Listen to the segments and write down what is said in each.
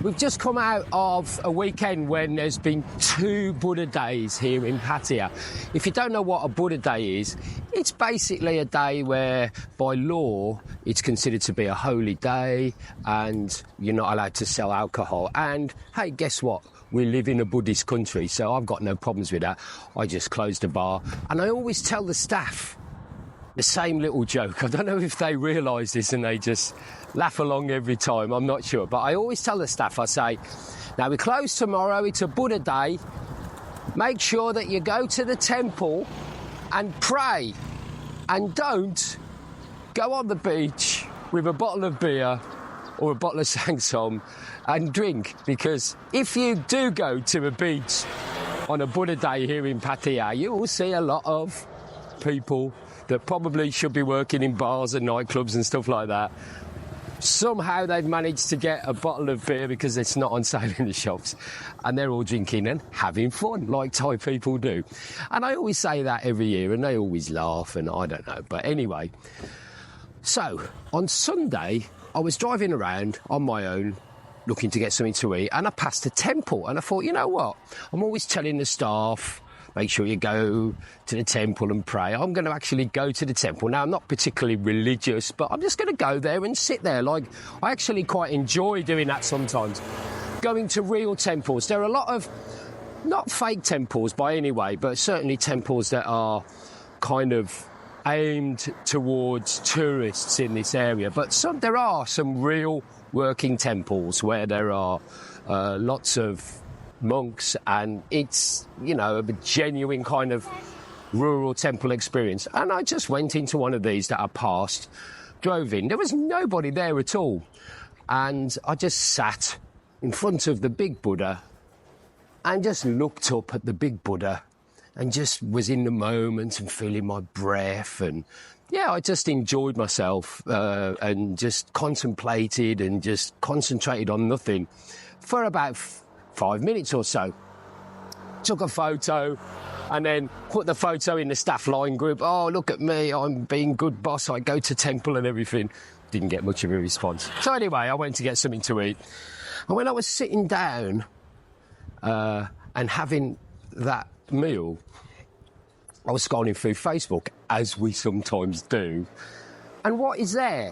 we've just come out of a weekend when there's been 2 Buddha days here in Pattaya. If you don't know what a Buddha day is, it's basically a day where, by law, it's considered to be a holy day and you're not allowed to sell alcohol. And, hey, guess what? We live in a Buddhist country, so I've got no problems with that. I just closed the bar. And I always tell the staff the same little joke. I don't know if they realise this and they just laugh along every time, I'm not sure. But I always tell the staff, I say, now we close tomorrow, it's a Buddha day. Make sure that you go to the temple and pray. And don't go on the beach with a bottle of beer or a bottle of Sangsom and drink. Because if you do go to a beach on a Buddha day here in Pattaya, you will see a lot of people that probably should be working in bars and nightclubs and stuff like that. Somehow they've managed to get a bottle of beer because it's not on sale in the shops, and they're all drinking and having fun like Thai people do. And I always say that every year and they always laugh, and I don't know. But anyway, so on Sunday I was driving around on my own looking to get something to eat, and I passed a temple and I thought, you know what, I'm always telling the staff, make sure you go to the temple and pray. I'm going to actually go to the temple. Now, I'm not particularly religious, but I'm just going to go there and sit there. Like, I actually quite enjoy doing that sometimes. Going to real temples. There are a lot of, not fake temples by any way, but certainly temples that are kind of aimed towards tourists in this area. But there are some real working temples where there are lots of monks, and it's, you know, a genuine kind of rural temple experience. And I just went into one of these that I passed, drove in. There was nobody there at all. And I just sat in front of the big Buddha and just looked up at the big Buddha and just was in the moment and feeling my breath. And yeah, I just enjoyed myself and just contemplated and just concentrated on nothing for about 5 minutes or so. Took a photo and then put the photo in the staff line group. Oh, look at me, I'm being good boss, I go to temple and everything. Didn't get much of a response. So anyway, I went to get something to eat. And when I was sitting down and having that meal, I was scrolling through Facebook, as we sometimes do. And what is there?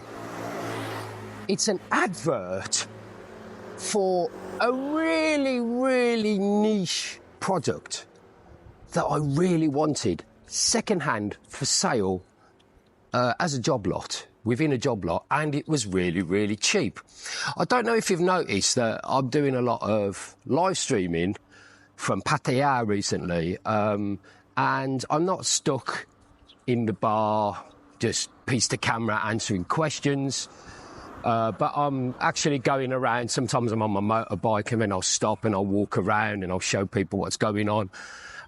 It's an advert for a really, really niche product that I really wanted, second-hand for sale as a job lot, within a job lot, and it was really, really cheap. I don't know if you've noticed that I'm doing a lot of live streaming from Pattaya recently, and I'm not stuck in the bar, just piece the camera answering questions. But I'm actually going around. Sometimes I'm on my motorbike and then I'll stop and I'll walk around and I'll show people what's going on.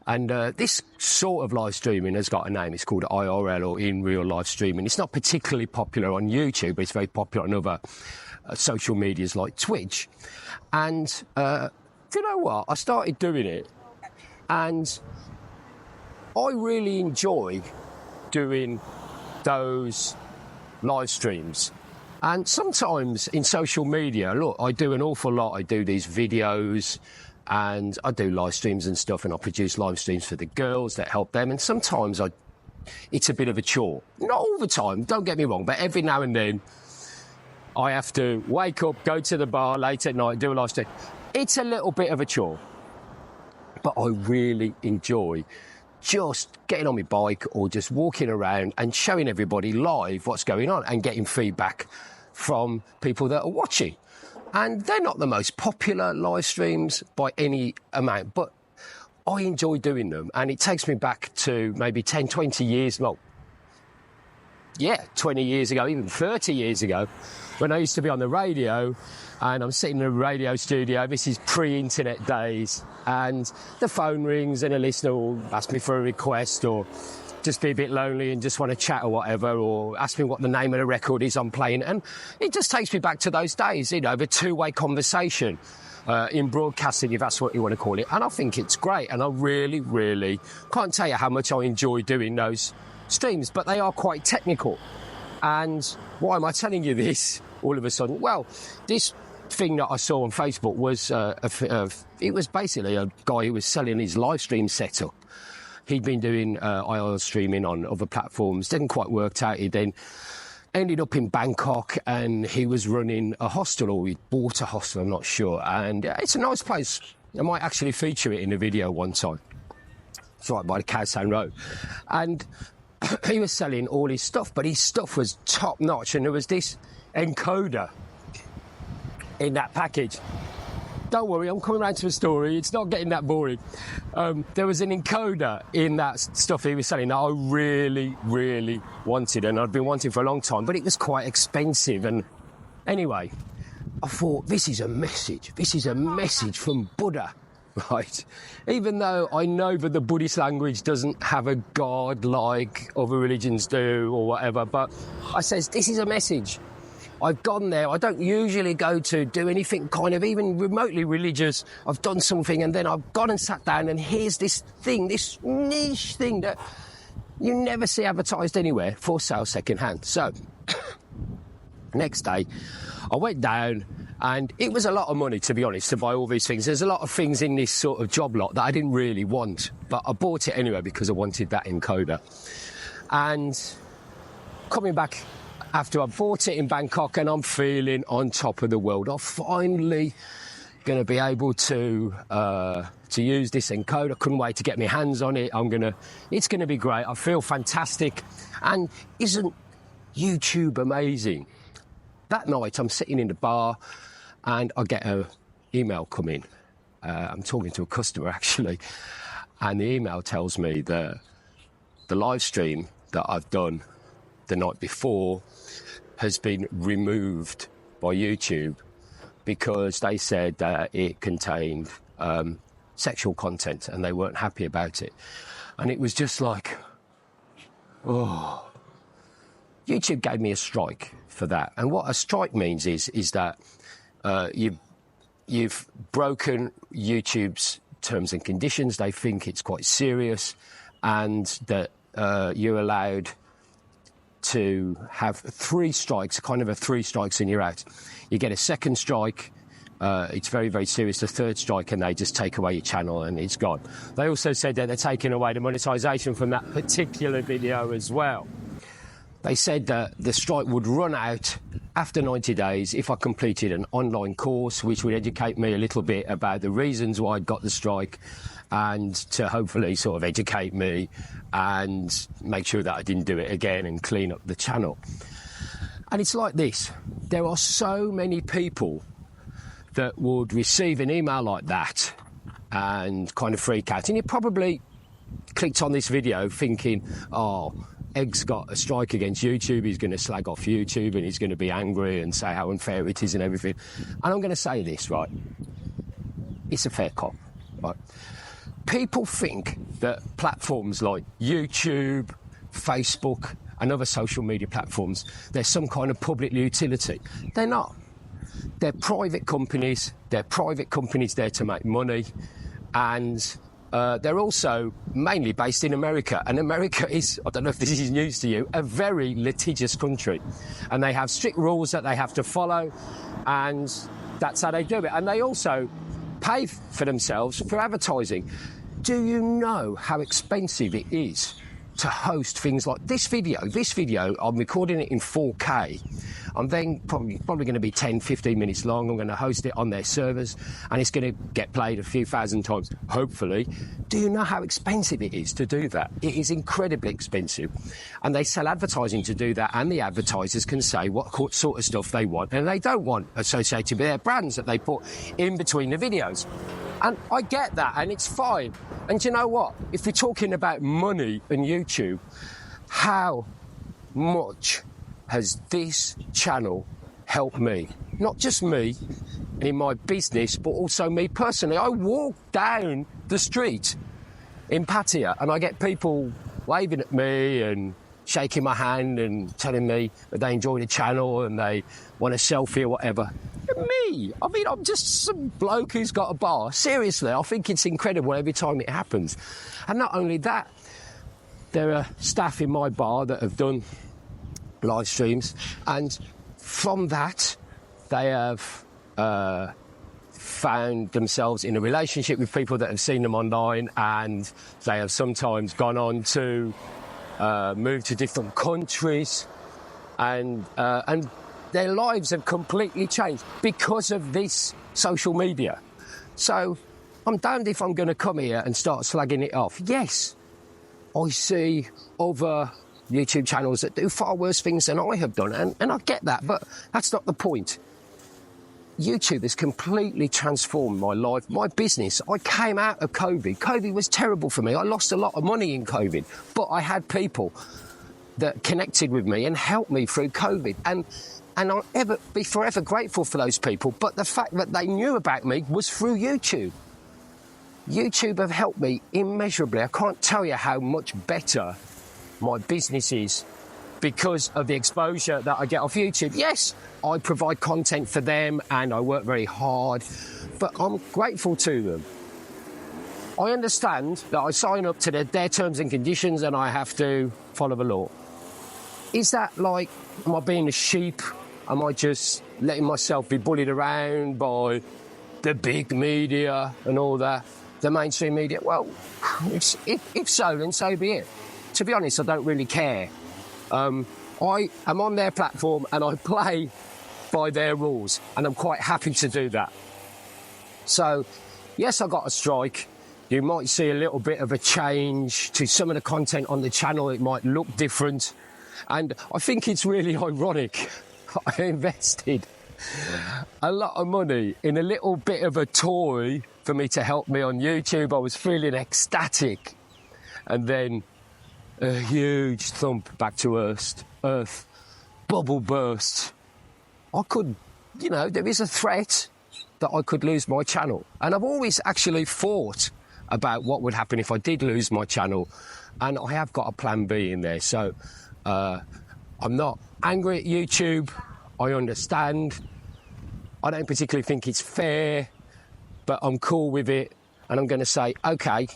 And this sort of live streaming has got a name. It's called IRL, or in real live streaming. It's not particularly popular on YouTube, but it's very popular on other social medias like Twitch. And you know what? I started doing it, and I really enjoy doing those live streams. And sometimes in social media, look, I do an awful lot. I do these videos and I do live streams and stuff, and I produce live streams for the girls that help them. And sometimes it's a bit of a chore. Not all the time, don't get me wrong, but every now and then I have to wake up, go to the bar late at night, do a live stream. It's a little bit of a chore, but I really enjoy just getting on my bike or just walking around and showing everybody live what's going on and getting feedback from people that are watching. And they're not the most popular live streams by any amount, but I enjoy doing them. And it takes me back to maybe 10, 20 years, well, yeah, 20 years ago, even 30 years ago, when I used to be on the radio, and I'm sitting in a radio studio. This is pre-internet days, and the phone rings and a listener will ask me for a request, or just be a bit lonely and just want to chat or whatever, or ask me what the name of the record is I'm playing. And it just takes me back to those days, you know, the two-way conversation in broadcasting, if that's what you want to call it. And I think it's great, and I really, really can't tell you how much I enjoy doing those streams, but they are quite technical. And why am I telling you this all of a sudden? Well, this thing that I saw on Facebook was it was basically a guy who was selling his live stream setup. He'd been doing IRL streaming on other platforms, didn't quite work out. He then ended up in Bangkok, and he was running a hostel, or he bought a hostel, I'm not sure. And it's a nice place. I might actually feature it in a video one time. It's right by the Khao Road. And he was selling all his stuff, but his stuff was top notch, and there was this encoder in that package. Don't worry, I'm coming around to a story. It's not getting that boring. There was an encoder in that stuff he was selling that I really, really wanted, and I'd been wanting for a long time, but it was quite expensive. And anyway, I thought, this is a message. This is a message from Buddha, right? Even though I know that the Buddhist language doesn't have a God like other religions do or whatever, but I says, this is a message. I've gone there. I don't usually go to do anything kind of even remotely religious. I've done something, and then I've gone and sat down, and here's this thing, this niche thing that you never see advertised anywhere, for sale second-hand. So, next day, I went down, and it was a lot of money, to be honest, to buy all these things. There's a lot of things in this sort of job lot that I didn't really want, but I bought it anyway because I wanted that encoder. And coming back after I bought it in Bangkok, and I'm feeling on top of the world. I'm finally going to be able to use this encoder. I couldn't wait to get my hands on it. It's going to be great. I feel fantastic. And isn't YouTube amazing? That night, I'm sitting in the bar, and I get an email come in. I'm talking to a customer, actually, and the email tells me that the live stream that I've done the night before has been removed by YouTube because they said that it contained sexual content, and they weren't happy about it. And it was just like, oh, YouTube gave me a strike for that. And what a strike means is that you've broken YouTube's terms and conditions. They think it's quite serious, and that you're allowed to have 3 strikes, kind of a 3 strikes and you're out. You get a second strike, it's very, very serious. The third strike, and they just take away your channel and it's gone. They also said that they're taking away the monetization from that particular video as well. They said that the strike would run out after 90 days if I completed an online course, which would educate me a little bit about the reasons why I'd got the strike, and to hopefully sort of educate me and make sure that I didn't do it again and clean up the channel. And it's like this. There are so many people that would receive an email like that and kind of freak out. And you probably clicked on this video thinking, oh, Egg's got a strike against YouTube, he's going to slag off YouTube and he's going to be angry and say how unfair it is and everything. And I'm going to say this, right? It's a fair cop, right? People think that platforms like YouTube, Facebook, and other social media platforms, they're some kind of public utility. They're not. They're private companies. They're private companies there to make money. And they're also mainly based in America. And America is, I don't know if this is news to you, a very litigious country. And they have strict rules that they have to follow. And that's how they do it. And they also pay for themselves for advertising. Do you know how expensive it is to host things like this video? This video, I'm recording it in 4K. I'm then probably going to be 10, 15 minutes long. I'm going to host it on their servers, and it's going to get played a few thousand times, hopefully. Do you know how expensive it is to do that? It is incredibly expensive. And they sell advertising to do that, and the advertisers can say what sort of stuff they want and they don't want associated with their brands that they put in between the videos. And I get that, and it's fine. And do you know what? If we're talking about money and YouTube, how much has this channel helped me? Not just me in my business, but also me personally. I walk down the street in Pattaya and I get people waving at me and shaking my hand and telling me that they enjoy the channel and they want a selfie or whatever. Me, I mean, I'm just some bloke who's got a bar. Seriously, I think it's incredible every time it happens. And not only that, there are staff in my bar that have done live streams, and from that they have found themselves in a relationship with people that have seen them online, and they have sometimes gone on to move to different countries, and their lives have completely changed because of this social media. So I'm damned if I'm going to come here and start slagging it off. Yes, I see other YouTube channels that do far worse things than I have done, and I get that, but that's not the point. YouTube has completely transformed my life, my business. I came out of COVID. COVID was terrible for me. I lost a lot of money in COVID, but I had people that connected with me and helped me through COVID. And I'll be forever grateful for those people. But the fact that they knew about me was through YouTube. YouTube have helped me immeasurably. I can't tell you how much better my business is because of the exposure that I get off YouTube. Yes, I provide content for them and I work very hard, but I'm grateful to them. I understand that I sign up to their terms and conditions and I have to follow the law. Is that like, am I being a sheep? Am I just letting myself be bullied around by the big media and all that, the mainstream media? Well, if so, then so be it. To be honest, I don't really care. I am on their platform and I play by their rules, and I'm quite happy to do that. So, yes, I got a strike. You might see a little bit of a change to some of the content on the channel. It might look different. And I think it's really ironic. I invested a lot of money in a little bit of a toy for me to help me on YouTube. I was feeling ecstatic. And then a huge thump back to earth, bubble burst. I could, there is a threat that I could lose my channel. And I've always actually thought about what would happen if I did lose my channel. And I have got a plan B in there. So I'm not angry at YouTube. I understand. I don't particularly think it's fair, but I'm cool with it. And I'm going to say, okay,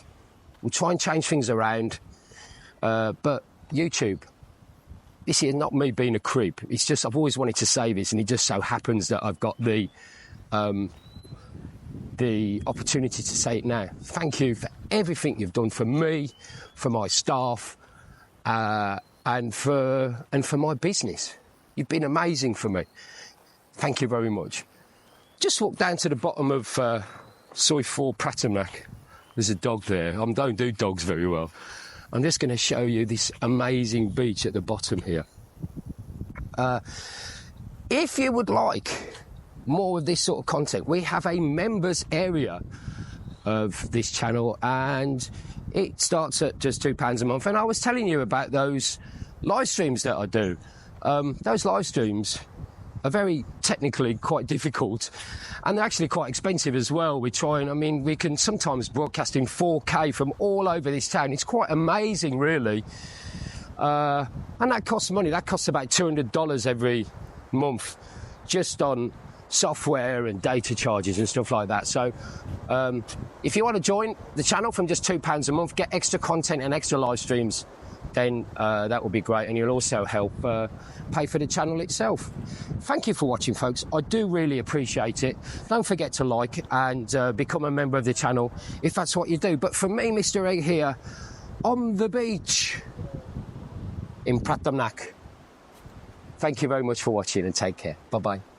we'll try and change things around. But YouTube, this is not me being a creep. It's just I've always wanted to say this, and it just so happens that I've got the opportunity to say it now. Thank you for everything you've done for me, for my staff, and for my business. You've been amazing for me. Thank you very much. Just walked down to the bottom of Soi 4 Pattaya. There's a dog there. I don't do dogs very well. I'm just going to show you this amazing beach at the bottom here. If you would like more of this sort of content, we have a members area of this channel, and it starts at just £2 a month. And I was telling you about those live streams that I do. Those live streams are very technically quite difficult, and they're actually quite expensive as well. We can sometimes broadcast in 4K from all over this town. It's quite amazing, really. And that costs money. That costs about $200 every month, just on software and data charges and stuff like that. So if you want to join the channel from just £2 a month, get extra content and extra live streams, then that will be great, and you'll also help pay for the channel itself. Thank you for watching, folks. I do really appreciate it. Don't forget to like and become a member of the channel if that's what you do. But for me, Mr. Egg here on the beach in Pattaya, thank you very much for watching and take care. Bye-bye.